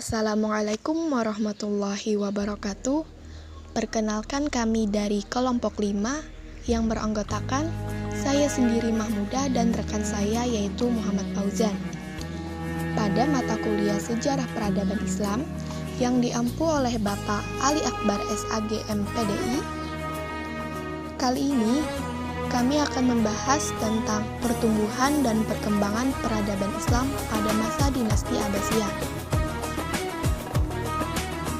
Assalamualaikum warahmatullahi wabarakatuh. Perkenalkan kami dari kelompok 5 yang beranggotakan saya sendiri Mahmudah dan rekan saya yaitu Muhammad Fauzan. Pada mata kuliah Sejarah Peradaban Islam yang diampu oleh Bapak Ali Akbar SAG MPDI, kali ini kami akan membahas tentang pertumbuhan dan perkembangan peradaban Islam pada masa dinasti Abbasiyah.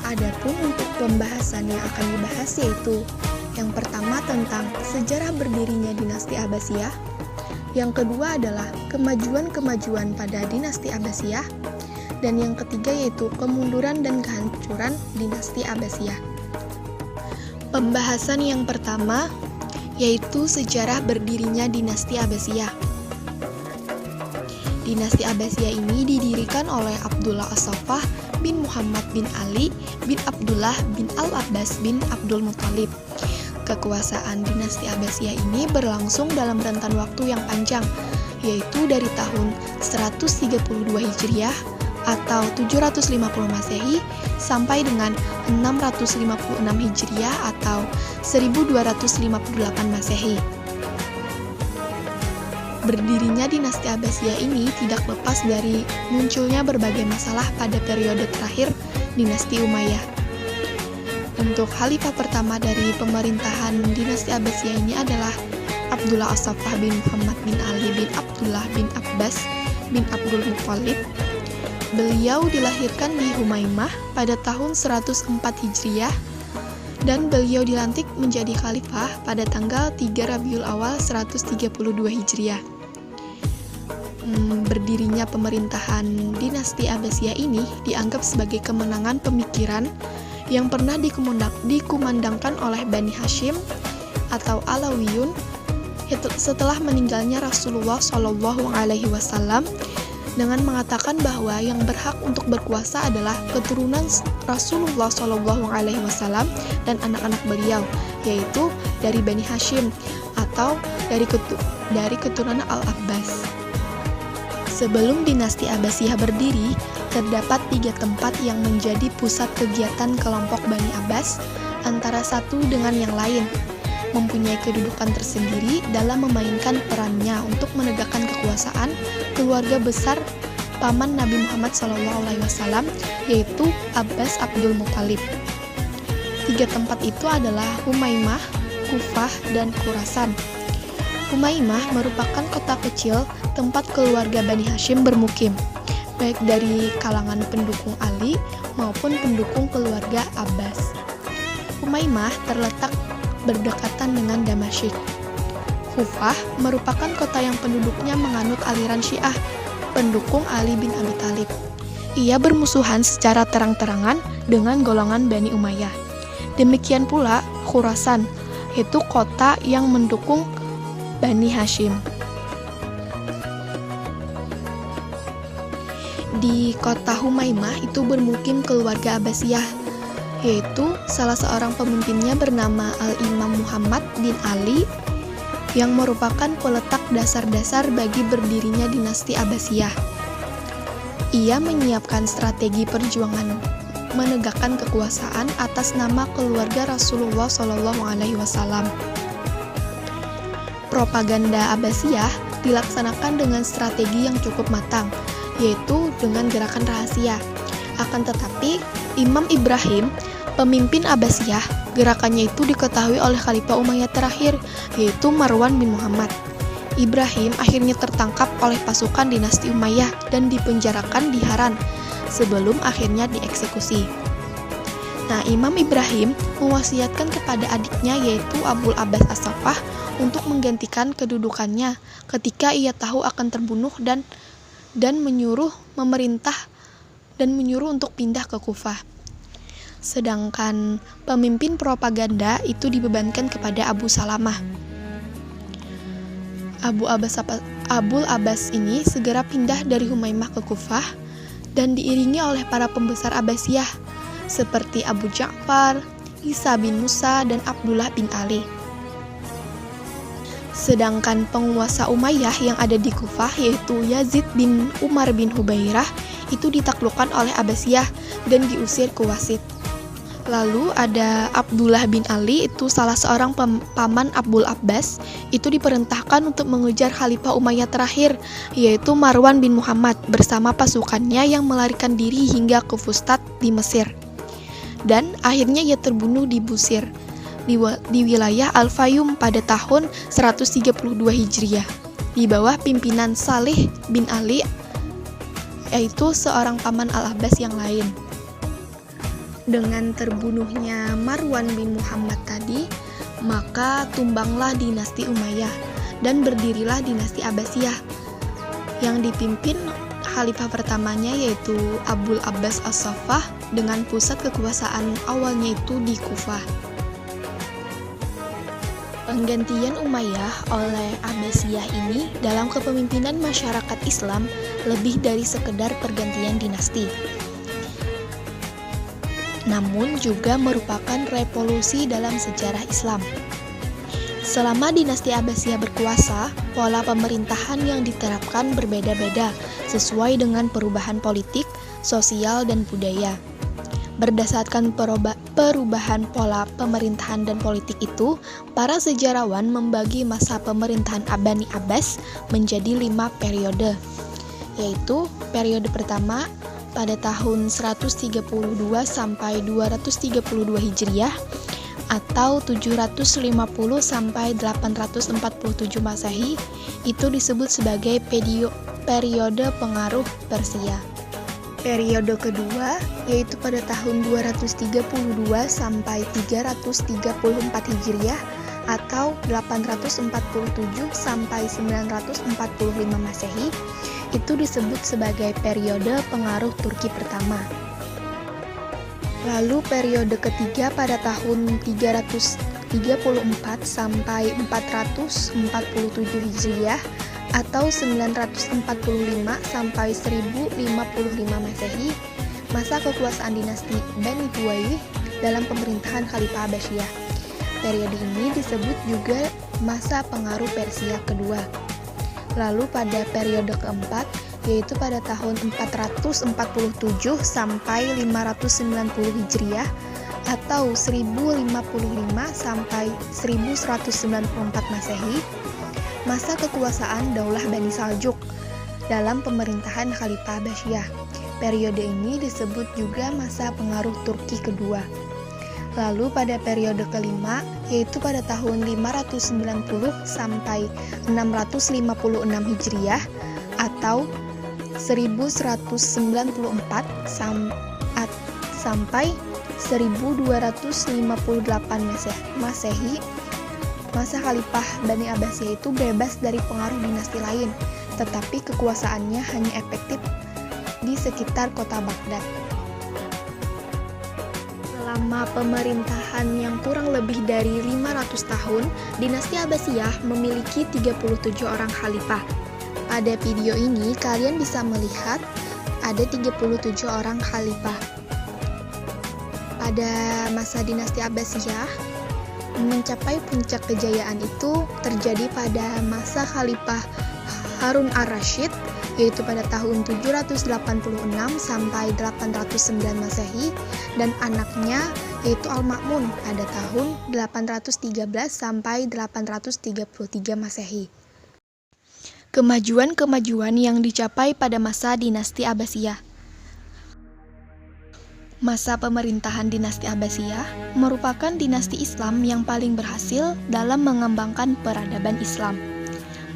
Adapun untuk pembahasan yang akan dibahas yaitu yang pertama tentang sejarah berdirinya dinasti Abbasiyah, yang kedua adalah kemajuan-kemajuan pada dinasti Abbasiyah, dan yang ketiga yaitu kemunduran dan kehancuran dinasti Abbasiyah. Pembahasan yang pertama yaitu sejarah berdirinya dinasti Abbasiyah. Dinasti Abbasiyah ini didirikan oleh Abdullah As-Saffah bin Muhammad bin Ali bin Abdullah bin Al-Abbas bin Abdul Muthalib. Kekuasaan dinasti Abbasiyah ini berlangsung dalam rentan waktu yang panjang, yaitu dari tahun 132 Hijriah atau 750 Masehi sampai dengan 656 Hijriah atau 1258 Masehi. Berdirinya dinasti Abbasiyah ini tidak lepas dari munculnya berbagai masalah pada periode terakhir dinasti Umayyah. Untuk khalifah pertama dari pemerintahan dinasti Abbasiyah ini adalah Abdullah As-Saffah bin Muhammad bin Ali bin Abdullah bin Abbas bin Abdul Muthalib. Beliau dilahirkan di Humaimah pada tahun 104 Hijriah dan beliau dilantik menjadi khalifah pada tanggal 3 Rabiul Awal 132 Hijriah. Berdirinya pemerintahan dinasti Abbasiyah ini dianggap sebagai kemenangan pemikiran yang pernah dikumandangkan oleh Bani Hashim atau Alawiyun setelah meninggalnya Rasulullah Shallallahu Alaihi Wasallam, dengan mengatakan bahwa yang berhak untuk berkuasa adalah keturunan Rasulullah Shallallahu Alaihi Wasallam dan anak-anak beliau, yaitu dari Bani Hashim atau dari keturunan Al-Abbas. Sebelum dinasti Abbasiyah berdiri, terdapat 3 tempat yang menjadi pusat kegiatan kelompok Bani Abbas, antara satu dengan yang lain, mempunyai kedudukan tersendiri dalam memainkan perannya untuk menegakkan kekuasaan keluarga besar paman Nabi Muhammad SAW, yaitu Abbas Abdul Muthalib. 3 tempat itu adalah Humaimah, Kufah, dan Khurasan. Humaimah merupakan kota kecil tempat keluarga Bani Hashim bermukim, baik dari kalangan pendukung Ali maupun pendukung keluarga Abbas. Humaimah terletak berdekatan dengan Damasik. Kufah merupakan kota yang penduduknya menganut aliran Syiah, pendukung Ali bin Abi Thalib. Ia bermusuhan secara terang-terangan dengan golongan Bani Umayyah. Demikian pula Khurasan, yaitu kota yang mendukung Bani Hashim. Di kota Humaimah itu bermukim keluarga Abbasiyah, yaitu salah seorang pemimpinnya bernama Al-Imam Muhammad bin Ali, yang merupakan peletak dasar-dasar bagi berdirinya dinasti Abbasiyah. Ia menyiapkan strategi perjuangan menegakkan kekuasaan atas nama keluarga Rasulullah SAW. Propaganda Abbasiyah dilaksanakan dengan strategi yang cukup matang, yaitu dengan gerakan rahasia. Akan tetapi, Imam Ibrahim, pemimpin Abbasiyah, gerakannya itu diketahui oleh Khalifah Umayyah terakhir, yaitu Marwan bin Muhammad. Ibrahim akhirnya tertangkap oleh pasukan dinasti Umayyah dan dipenjarakan di Haran, sebelum akhirnya dieksekusi. Nah, Imam Ibrahim mewasiatkan kepada adiknya yaitu Abul Abbas As-Saffah untuk menggantikan kedudukannya ketika ia tahu akan terbunuh dan menyuruh untuk pindah ke Kufah. Sedangkan pemimpin propaganda itu dibebankan kepada Abu Salamah. Abul Abbas ini segera pindah dari Humaimah ke Kufah dan diiringi oleh para pembesar Abbasiyah seperti Abu Ja'far, Isa bin Musa, dan Abdullah bin Ali. Sedangkan penguasa Umayyah yang ada di Kufah yaitu Yazid bin Umar bin Hubairah itu ditaklukkan oleh Abbasiyah dan diusir ke Wasit. Lalu ada Abdullah bin Ali, itu salah seorang paman Abul Abbas, itu diperintahkan untuk mengejar Khalifah Umayyah terakhir, yaitu Marwan bin Muhammad bersama pasukannya yang melarikan diri hingga ke Fustat di Mesir. Dan akhirnya ia terbunuh di Busir, di wilayah Al-Fayum pada tahun 132 Hijriah, di bawah pimpinan Salih bin Ali, yaitu seorang paman Al-Abbas yang lain. Dengan terbunuhnya Marwan bin Muhammad tadi, maka tumbanglah dinasti Umayyah dan berdirilah dinasti Abbasiyah yang dipimpin khalifah pertamanya yaitu Abul Abbas As-Saffah dengan pusat kekuasaan awalnya itu di Kufah. Penggantian Umayyah oleh Abbasiyah ini dalam kepemimpinan masyarakat Islam lebih dari sekedar pergantian dinasti, namun juga merupakan revolusi dalam sejarah Islam. Selama dinasti Abbasiyah berkuasa, pola pemerintahan yang diterapkan berbeda-beda sesuai dengan perubahan politik, sosial, dan budaya. Berdasarkan perubahan pola pemerintahan dan politik itu, para sejarawan membagi masa pemerintahan Bani Abbas menjadi 5 periode, yaitu periode pertama pada tahun 132 sampai 232 Hijriah atau 750 sampai 847 Masehi, itu disebut sebagai periode pengaruh Persia. Periode kedua yaitu pada tahun 232 sampai 334 Hijriah atau 847 sampai 945 Masehi, itu disebut sebagai periode pengaruh Turki pertama. Lalu periode ketiga pada tahun 334 sampai 447 Hijriah atau 945 sampai 1055 Masehi, masa kekuasaan dinasti Bani Buwaywih dalam pemerintahan Khalifah Abbasiyah. Periode ini disebut juga masa pengaruh Persia kedua. Lalu pada periode keempat, yaitu pada tahun 447 sampai 590 Hijriah atau 1055 sampai 1194 Masehi, masa kekuasaan Daulah Bani Saljuk dalam pemerintahan Khalifah Abbasiyah. Periode ini disebut juga masa pengaruh Turki kedua. Lalu pada periode kelima, yaitu pada tahun 590 sampai 656 Hijriah atau 1194 sampai 1258 Masehi, masa Khalifah Bani Abbasiyah itu bebas dari pengaruh dinasti lain, tetapi kekuasaannya hanya efektif di sekitar kota Baghdad. Selama pemerintahan yang kurang lebih dari 500 tahun, dinasti Abbasiyah memiliki 37 orang khalifah. Pada video ini, kalian bisa melihat ada 37 orang khalifah. Pada masa dinasti Abbasiyah, mencapai puncak kejayaan itu terjadi pada masa Khalifah Harun ar-Rasyid, yaitu pada tahun 786 sampai 809 Masehi, dan anaknya yaitu Al-Ma'mun pada tahun 813 sampai 833 Masehi. Kemajuan-kemajuan yang dicapai pada masa dinasti Abbasiyah. Masa pemerintahan dinasti Abbasiyah merupakan dinasti Islam yang paling berhasil dalam mengembangkan peradaban Islam.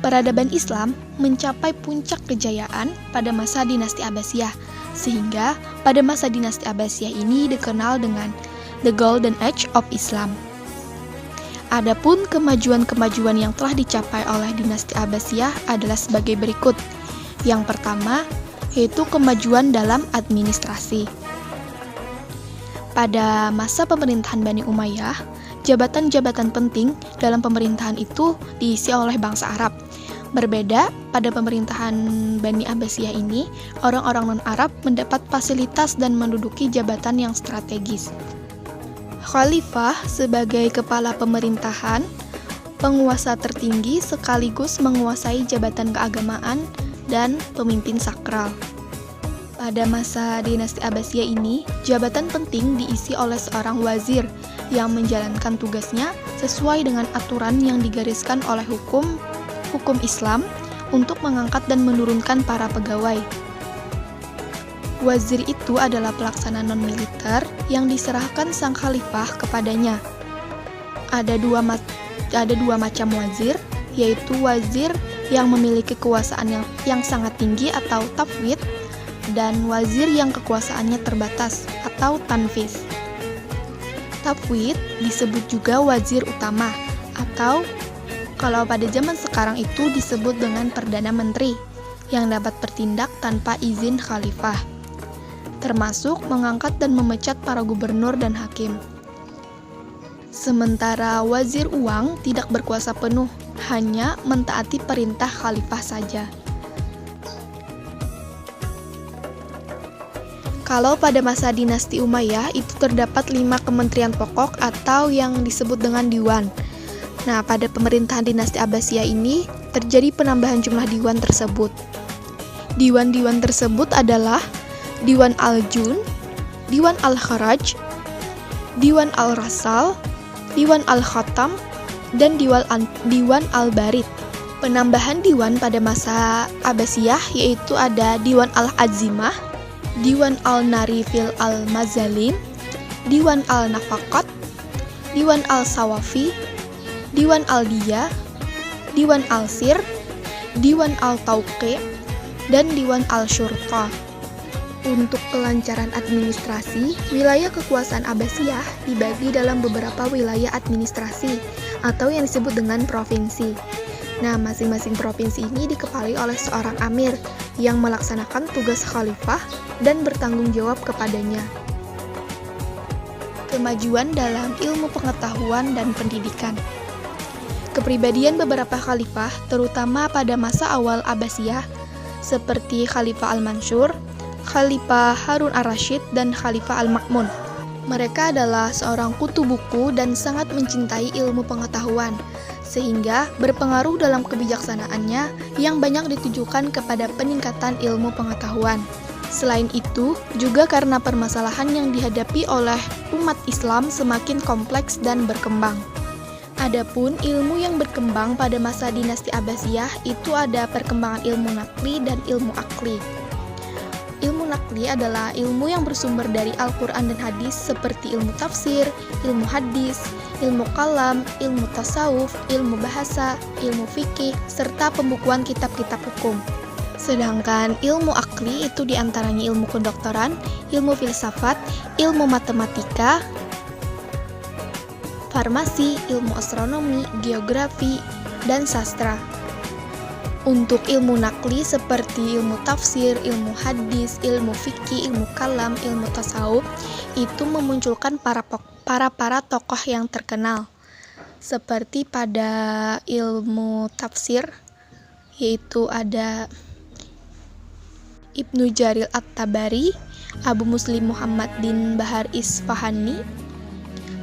Peradaban Islam mencapai puncak kejayaan pada masa dinasti Abbasiyah, sehingga pada masa dinasti Abbasiyah ini dikenal dengan The Golden Age of Islam. Adapun kemajuan-kemajuan yang telah dicapai oleh dinasti Abbasiyah adalah sebagai berikut. Yang pertama, yaitu kemajuan dalam administrasi. Pada masa pemerintahan Bani Umayyah, jabatan-jabatan penting dalam pemerintahan itu diisi oleh bangsa Arab. Berbeda, pada pemerintahan Bani Abbasiyah ini, orang-orang non-Arab mendapat fasilitas dan menduduki jabatan yang strategis. Khalifah sebagai kepala pemerintahan, penguasa tertinggi sekaligus menguasai jabatan keagamaan dan pemimpin sakral. Pada masa dinasti Abbasiyah ini, jabatan penting diisi oleh seorang wazir yang menjalankan tugasnya sesuai dengan aturan yang digariskan oleh hukum Islam untuk mengangkat dan menurunkan para pegawai. Wazir itu adalah pelaksana non-militer yang diserahkan sang khalifah kepadanya. Ada dua macam wazir, yaitu wazir yang memiliki kekuasaan yang sangat tinggi atau tafwid, dan wazir yang kekuasaannya terbatas atau tanfiz. Tafwid disebut juga wazir utama, atau kalau pada zaman sekarang itu disebut dengan Perdana Menteri yang dapat bertindak tanpa izin khalifah, termasuk mengangkat dan memecat para gubernur dan hakim. Sementara wazir uang tidak berkuasa penuh, hanya mentaati perintah khalifah saja. Kalau pada masa dinasti Umayyah itu terdapat 5 kementerian pokok atau yang disebut dengan diwan. Nah, pada pemerintahan dinasti Abbasiyah ini terjadi penambahan jumlah diwan tersebut. Diwan-diwan tersebut adalah Diwan Al-Jun, Diwan Al-Kharaj, Diwan Al-Rasal, Diwan Al-Khatam, dan Diwan Al-Barid. Penambahan diwan pada masa Abbasiyah yaitu ada Diwan Al-Azimah, Diwan Al-Narifil Al-Mazalim, Diwan Al-Nafaqat, Diwan Al-Sawafi, Diwan Al-Diyah, Diwan Al-Sir, Diwan Al-Tauqi', dan Diwan Al-Syurta. Untuk kelancaran administrasi, wilayah kekuasaan Abbasiyah dibagi dalam beberapa wilayah administrasi atau yang disebut dengan provinsi. Nah, masing-masing provinsi ini dikepalai oleh seorang amir yang melaksanakan tugas khalifah dan bertanggung jawab kepadanya. Kemajuan dalam ilmu pengetahuan dan pendidikan. Kepribadian beberapa khalifah, terutama pada masa awal Abbasiyah, seperti Khalifah Al-Mansur, Khalifah Harun Ar-Rasyid, dan Khalifah Al-Ma'mun. Mereka adalah seorang kutu buku dan sangat mencintai ilmu pengetahuan, sehingga berpengaruh dalam kebijaksanaannya yang banyak ditujukan kepada peningkatan ilmu pengetahuan. Selain itu, juga karena permasalahan yang dihadapi oleh umat Islam semakin kompleks dan berkembang. Adapun ilmu yang berkembang pada masa dinasti Abbasiyah itu ada perkembangan ilmu nakli dan ilmu akli. Ilmu nakli adalah ilmu yang bersumber dari Al-Quran dan hadis seperti ilmu tafsir, ilmu hadis, ilmu kalam, ilmu tasawuf, ilmu bahasa, ilmu fikih, serta pembukuan kitab-kitab hukum. Sedangkan ilmu akli itu diantaranya ilmu kedokteran, ilmu filsafat, ilmu matematika, farmasi, ilmu astronomi, geografi, dan sastra. Untuk ilmu nakli seperti ilmu tafsir, ilmu hadis, ilmu fikih, ilmu kalam, ilmu tasawuf itu memunculkan para tokoh yang terkenal. Seperti pada ilmu tafsir yaitu ada Ibnu Jarir At-Tabari, Abu Muslim Muhammad bin Bahar Isfahani.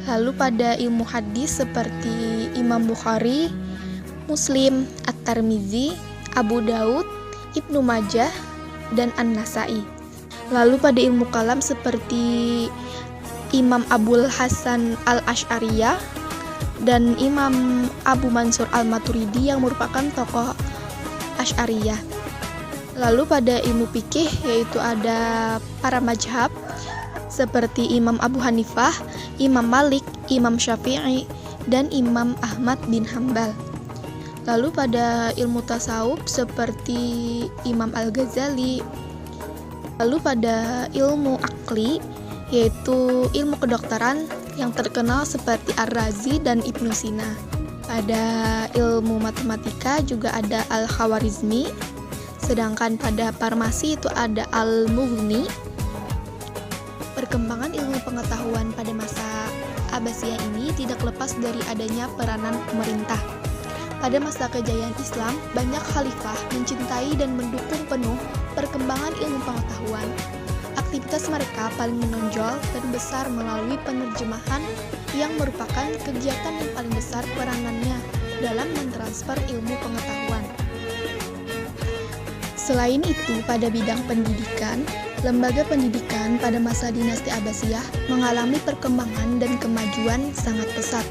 Lalu pada ilmu hadis seperti Imam Bukhari, Muslim, At-Tirmizi, Abu Daud, Ibnu Majah, dan An-Nasai. Lalu pada ilmu kalam seperti Imam Abul Hasan Al-Asy'ariyah dan Imam Abu Mansur Al-Maturidi yang merupakan tokoh Asy'ariyah. Lalu pada ilmu fikih yaitu ada para mazhab seperti Imam Abu Hanifah, Imam Malik, Imam Syafi'i, dan Imam Ahmad bin Hambal. Lalu pada ilmu tasawuf seperti Imam Al-Ghazali. Lalu pada ilmu akli yaitu ilmu kedokteran yang terkenal seperti Ar-Razi dan Ibnu Sina. Pada ilmu matematika juga ada Al-Khawarizmi. Sedangkan pada farmasi itu ada Al-Mughni. Perkembangan ilmu pengetahuan pada masa Abbasiyah ini tidak lepas dari adanya peranan pemerintah. Pada masa kejayaan Islam, banyak khalifah mencintai dan mendukung penuh perkembangan ilmu pengetahuan. Aktivitas mereka paling menonjol dan besar melalui penerjemahan yang merupakan kegiatan yang paling besar peranannya dalam mentransfer ilmu pengetahuan. Selain itu, pada bidang pendidikan, lembaga pendidikan pada masa dinasti Abbasiyah mengalami perkembangan dan kemajuan sangat pesat.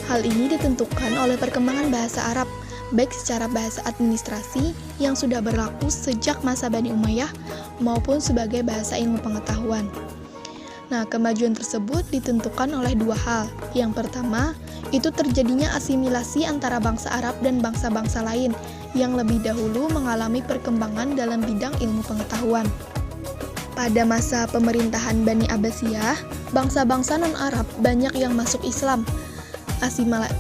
Hal ini ditentukan oleh perkembangan bahasa Arab, baik secara bahasa administrasi yang sudah berlaku sejak masa Bani Umayyah maupun sebagai bahasa ilmu pengetahuan. Nah, kemajuan tersebut ditentukan oleh dua hal. Yang pertama, itu terjadinya asimilasi antara bangsa Arab dan bangsa-bangsa lain yang lebih dahulu mengalami perkembangan dalam bidang ilmu pengetahuan. Pada masa pemerintahan Bani Abbasiyah, bangsa-bangsa non-Arab banyak yang masuk Islam.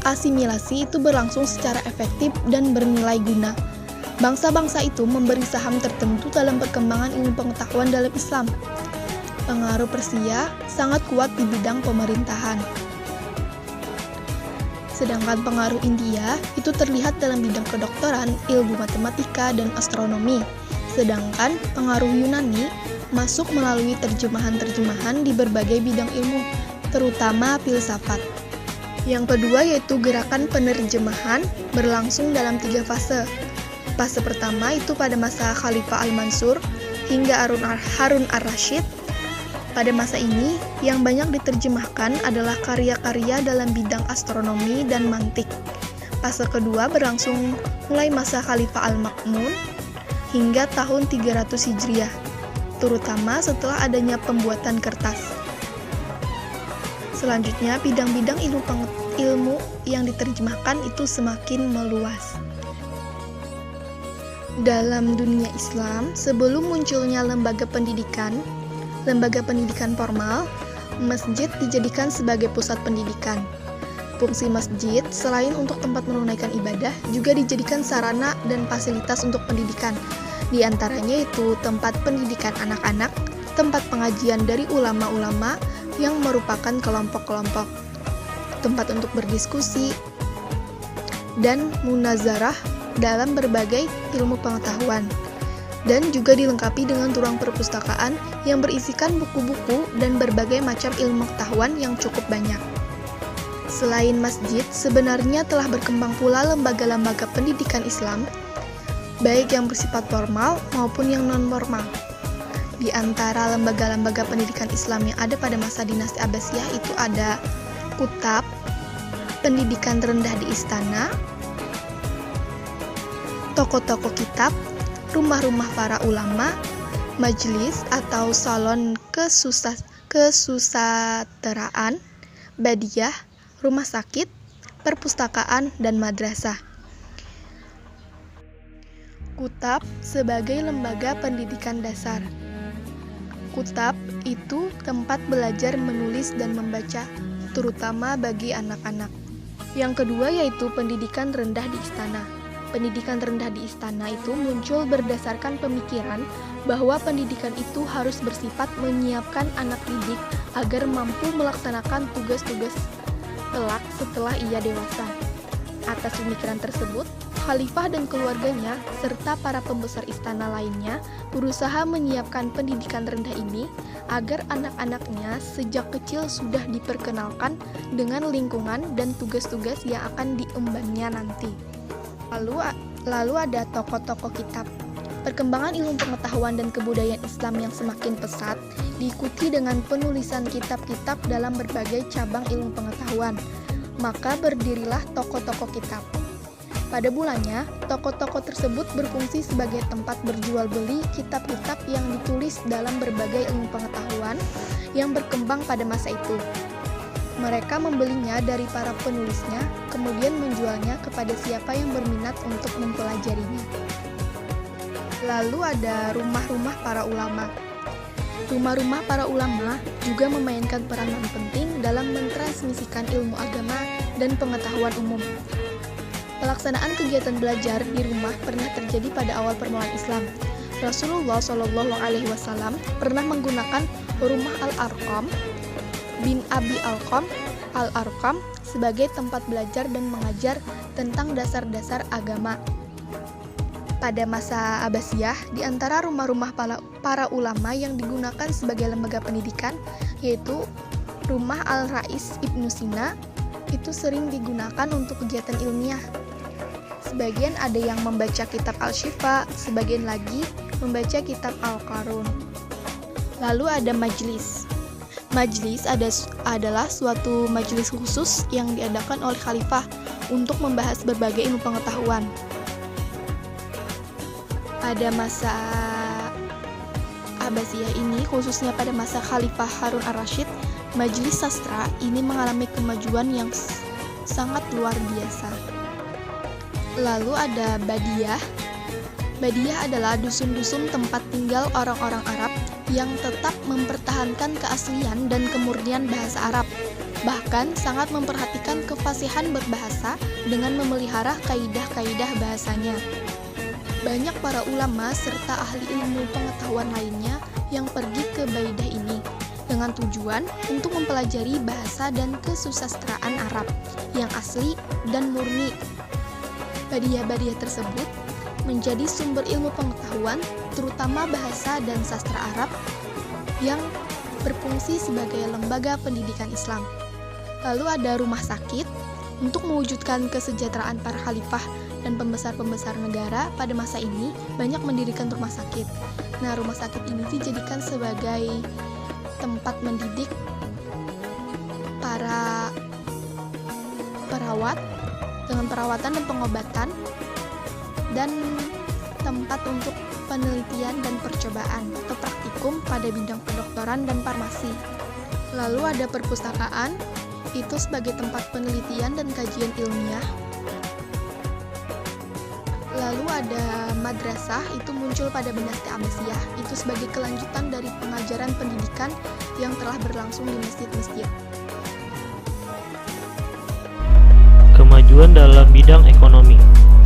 Asimilasi itu berlangsung secara efektif dan bernilai guna. Bangsa-bangsa itu memberi saham tertentu dalam perkembangan ilmu pengetahuan dalam Islam. Pengaruh Persia sangat kuat di bidang pemerintahan. Sedangkan pengaruh India itu terlihat dalam bidang kedokteran, ilmu matematika, dan astronomi. Sedangkan pengaruh Yunani masuk melalui terjemahan-terjemahan di berbagai bidang ilmu, terutama filsafat. Yang kedua yaitu gerakan penerjemahan berlangsung dalam 3 fase. Fase pertama itu pada masa Khalifah Al-Mansur hingga Harun ar-Rasyid. Pada masa ini, yang banyak diterjemahkan adalah karya-karya dalam bidang astronomi dan mantik. Fase kedua berlangsung mulai masa Khalifah Al-Ma'mun hingga tahun 300 Hijriah, terutama setelah adanya pembuatan kertas. Selanjutnya, bidang-bidang ilmu yang diterjemahkan itu semakin meluas. Dalam dunia Islam, sebelum munculnya lembaga pendidikan formal, masjid dijadikan sebagai pusat pendidikan. Fungsi masjid, selain untuk tempat menunaikan ibadah, juga dijadikan sarana dan fasilitas untuk pendidikan. Di antaranya itu tempat pendidikan anak-anak, tempat pengajian dari ulama-ulama yang merupakan kelompok-kelompok, tempat untuk berdiskusi, dan munazarah dalam berbagai ilmu pengetahuan. Dan juga dilengkapi dengan ruang perpustakaan yang berisikan buku-buku dan berbagai macam ilmu pengetahuan yang cukup banyak. Selain masjid, sebenarnya telah berkembang pula lembaga-lembaga pendidikan Islam, baik yang bersifat formal maupun yang non-formal. Di antara lembaga-lembaga pendidikan Islam yang ada pada masa dinasti Abbasiyah itu ada Kutab, pendidikan rendah di istana, toko-toko kitab, rumah-rumah para ulama, majelis atau salon kesusasteraan, badiah, rumah sakit, perpustakaan, dan madrasah. Kutab sebagai lembaga pendidikan dasar. Kutab itu tempat belajar menulis dan membaca, terutama bagi anak-anak. Yang kedua yaitu pendidikan rendah di istana. Pendidikan rendah di istana itu muncul berdasarkan pemikiran bahwa pendidikan itu harus bersifat menyiapkan anak didik agar mampu melaksanakan tugas-tugas kelak setelah ia dewasa. Atas pemikiran tersebut, Khalifah dan keluarganya serta para pembesar istana lainnya berusaha menyiapkan pendidikan rendah ini agar anak-anaknya sejak kecil sudah diperkenalkan dengan lingkungan dan tugas-tugas yang akan diembannya nanti. Lalu ada tokoh-tokoh kitab. Perkembangan ilmu pengetahuan dan kebudayaan Islam yang semakin pesat diikuti dengan penulisan kitab-kitab dalam berbagai cabang ilmu pengetahuan. Maka berdirilah tokoh-tokoh kitab. Pada bulannya, toko-toko tersebut berfungsi sebagai tempat berjual beli kitab-kitab yang ditulis dalam berbagai ilmu pengetahuan yang berkembang pada masa itu. Mereka membelinya dari para penulisnya, kemudian menjualnya kepada siapa yang berminat untuk mempelajarinya. Lalu ada rumah-rumah para ulama. Rumah-rumah para ulama juga memainkan peranan penting dalam mentransmisikan ilmu agama dan pengetahuan umum. Pelaksanaan kegiatan belajar di rumah pernah terjadi pada awal permulaan Islam. Rasulullah SAW pernah menggunakan rumah Al-Arqam bin Abi Al-Arqam sebagai tempat belajar dan mengajar tentang dasar-dasar agama. Pada masa Abbasiyah, di antara rumah-rumah para ulama yang digunakan sebagai lembaga pendidikan, yaitu rumah Al-Rais Ibnu Sina, itu sering digunakan untuk kegiatan ilmiah. Sebagian ada yang membaca kitab Al-Syifa, sebagian lagi membaca kitab Al-Qarun. Lalu ada majlis. Majlis adalah suatu majlis khusus yang diadakan oleh khalifah untuk membahas berbagai ilmu pengetahuan. Pada masa Abbasiyah ini, khususnya pada masa Khalifah Harun ar-Rasyid, majlis sastra ini mengalami kemajuan yang sangat luar biasa. Lalu ada Badiyah. Badiyah adalah dusun-dusun tempat tinggal orang-orang Arab yang tetap mempertahankan keaslian dan kemurnian bahasa Arab. Bahkan sangat memperhatikan kefasihan berbahasa dengan memelihara kaidah-kaidah bahasanya. Banyak para ulama serta ahli ilmu pengetahuan lainnya yang pergi ke Baidah ini dengan tujuan untuk mempelajari bahasa dan kesusastraan Arab yang asli dan murni. Badiyah-badiyah tersebut menjadi sumber ilmu pengetahuan, terutama bahasa dan sastra Arab, yang berfungsi sebagai lembaga pendidikan Islam. Lalu ada rumah sakit. Untuk mewujudkan kesejahteraan para khalifah dan pembesar-pembesar negara pada masa ini, banyak mendirikan rumah sakit. Nah, rumah sakit ini dijadikan sebagai tempat mendidik para perawat dengan perawatan dan pengobatan, dan tempat untuk penelitian dan percobaan atau praktikum pada bidang kedokteran dan farmasi. Lalu ada perpustakaan, itu sebagai tempat penelitian dan kajian ilmiah. Lalu ada madrasah, itu muncul pada dinasti Abbasiyah, itu sebagai kelanjutan dari pengajaran pendidikan yang telah berlangsung di masjid-masjid. Kemajuan dalam bidang ekonomi.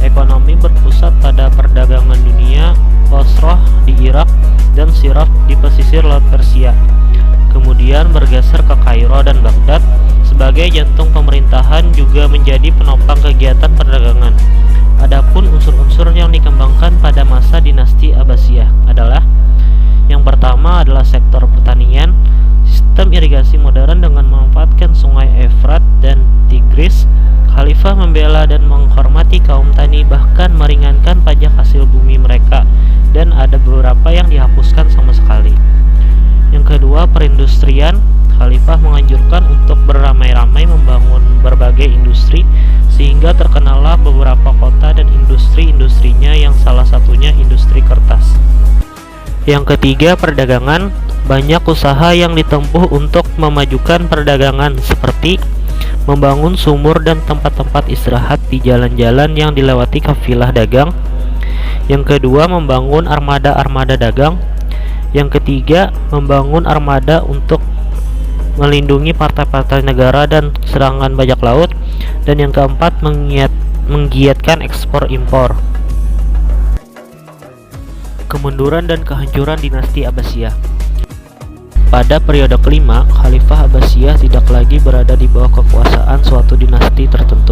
Ekonomi berpusat pada perdagangan dunia, Basrah di Irak, dan Siraf di pesisir Laut Persia. Kemudian bergeser ke Kairo dan Baghdad sebagai jantung pemerintahan, juga menjadi penopang kegiatan perdagangan. Adapun unsur-unsur yang dikembangkan pada masa dinasti Abbasiyah adalah: yang pertama adalah sektor pertanian, sistem irigasi modern dengan memanfaatkan sungai Efrat dan Tigris. Khalifah membela dan menghormati kaum tani, bahkan meringankan pajak hasil bumi mereka, dan ada beberapa yang dihapuskan sama sekali. Yang kedua, perindustrian. Khalifah menganjurkan untuk beramai-ramai membangun berbagai industri, sehingga terkenallah beberapa kota dan industri-industrinya, yang salah satunya industri kertas. Yang ketiga, perdagangan. Banyak usaha yang ditempuh untuk memajukan perdagangan, seperti membangun sumur dan tempat-tempat istirahat di jalan-jalan yang dilewati kafilah dagang. Yang kedua, membangun armada-armada dagang. Yang ketiga, membangun armada untuk melindungi partai-partai negara dan serangan bajak laut. Dan yang keempat, menggiatkan ekspor impor. Kemunduran dan kehancuran dinasti Abbasiyah. Pada periode kelima, Khalifah Abbasiyah tidak lagi berada di bawah kekuasaan suatu dinasti tertentu,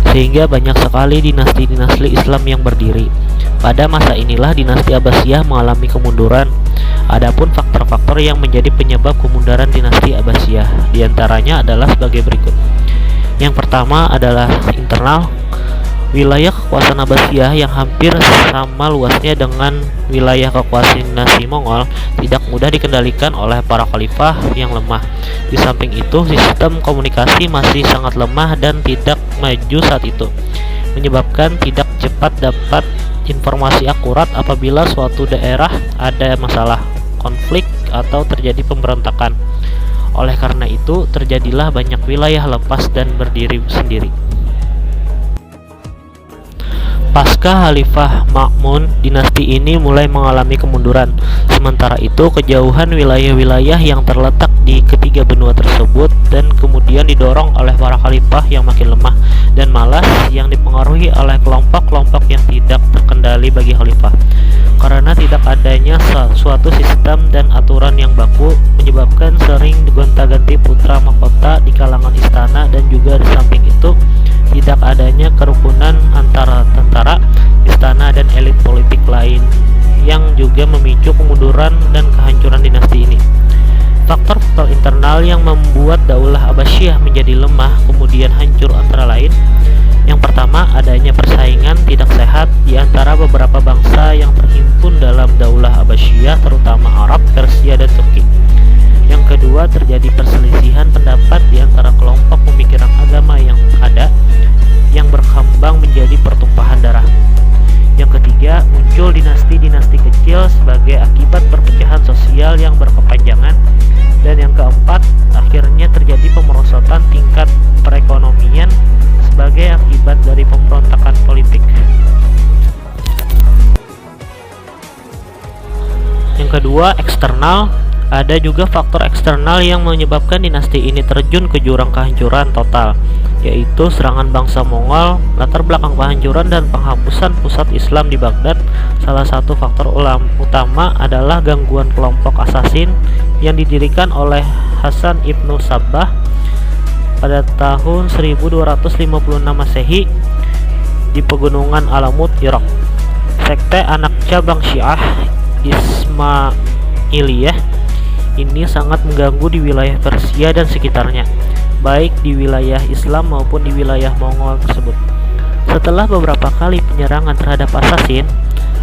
sehingga banyak sekali dinasti-dinasti Islam yang berdiri. Pada masa inilah dinasti Abbasiyah mengalami kemunduran. Adapun faktor-faktor yang menjadi penyebab kemunduran dinasti Abbasiyah diantaranya adalah sebagai berikut. Yang pertama adalah internal. Wilayah kekuasaan Abbasiyah yang hampir sama luasnya dengan wilayah kekuasaan dinasti Mongol tidak mudah dikendalikan oleh para khalifah yang lemah. Di samping itu, sistem komunikasi masih sangat lemah dan tidak maju saat itu, menyebabkan tidak cepat dapat informasi akurat apabila suatu daerah ada masalah, konflik, atau terjadi pemberontakan. Oleh karena itu, terjadilah banyak wilayah lepas dan berdiri sendiri. Pasca Khalifah Ma'mun, dinasti ini mulai mengalami kemunduran. Sementara itu, kejauhan wilayah-wilayah yang terletak di ketiga benua tersebut dan kemudian didorong oleh para khalifah yang makin lemah dan malas, yang dipengaruhi oleh kelompok-kelompok yang tidak terkendali bagi khalifah. Karena tidak adanya suatu sistem dan aturan yang baku, menyebabkan sering gonta-ganti putra mahkota di kalangan istana, dan juga di samping itu tidak adanya kerukunan antara tentara, istana, dan elit politik lain, yang juga memicu kemunduran dan kehancuran dinasti ini. Faktor-faktor internal yang membuat Daulah Abbasiyah menjadi lemah kemudian hancur antara lain: Yang pertama, adanya persaingan tidak sehat di antara beberapa bangsa yang terhimpun dalam Daulah Abbasiyah, terutama Arab, Persia, dan Turki. Yang kedua, terjadi perselisihan pendapat di antara kelompok pemikiran agama yang ada, yang berkembang menjadi pertumpahan darah. Yang ketiga, muncul dinasti-dinasti kecil sebagai akibat perpecahan sosial yang berkepanjangan. Dan yang keempat, akhirnya terjadi pemerosotan tingkat perekonomian sebagai akibat dari pemberontakan politik. Yang kedua, eksternal. Ada juga faktor eksternal yang menyebabkan dinasti ini terjun ke jurang kehancuran total, yaitu serangan bangsa Mongol, latar belakang kehancuran dan penghapusan pusat Islam di Baghdad. Salah satu faktor utama adalah gangguan kelompok asasin yang didirikan oleh Hasan ibnu Sabbah pada tahun 1256 Masehi di pegunungan Alamut, Irak. Sekte anak cabang Syiah Ismailiyah ini sangat mengganggu di wilayah Persia dan sekitarnya, baik di wilayah Islam maupun di wilayah Mongol tersebut. Setelah beberapa kali penyerangan terhadap asasin,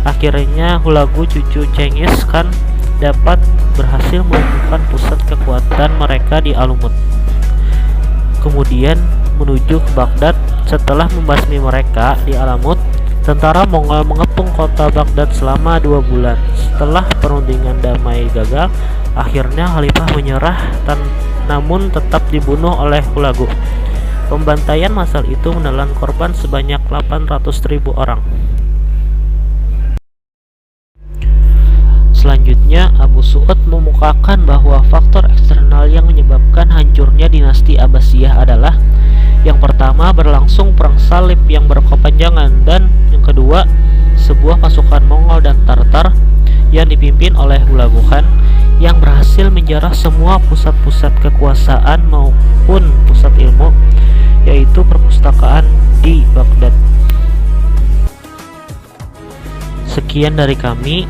akhirnya Hulagu cucu Cengis Khan dapat berhasil menemukan pusat kekuatan mereka di Alamut. Kemudian menuju ke Baghdad. Setelah membasmi mereka di Alamut, tentara Mongol mengepung kota Baghdad selama 2 bulan. Setelah perundingan damai gagal, akhirnya Khalifah menyerah namun tetap dibunuh oleh Hulagu. Pembantaian massal itu menelan korban sebanyak 800.000 orang. Selanjutnya, Abu Su'ud memukakan bahwa faktor eksternal yang menyebabkan hancurnya dinasti Abbasiyah adalah: yang pertama, berlangsung perang salib yang berkepanjangan, dan yang kedua, sebuah pasukan Mongol dan Tartar yang dipimpin oleh Hulagu Khan yang berhasil menjarah semua pusat-pusat kekuasaan maupun pusat ilmu, yaitu perpustakaan di Baghdad. Sekian dari kami.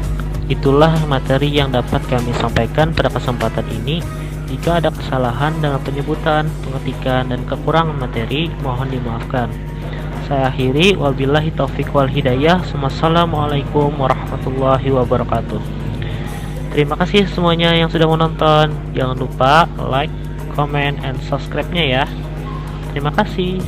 Itulah materi yang dapat kami sampaikan pada kesempatan ini. Jika ada kesalahan dalam penyebutan, pengetikan, dan kekurangan materi, mohon dimaafkan. Saya akhiri, wabillahi taufiq wal hidayah. Wassalamualaikum warahmatullahi wabarakatuh. Terima kasih semuanya yang sudah menonton. Jangan lupa like, comment, and subscribe-nya ya. Terima kasih.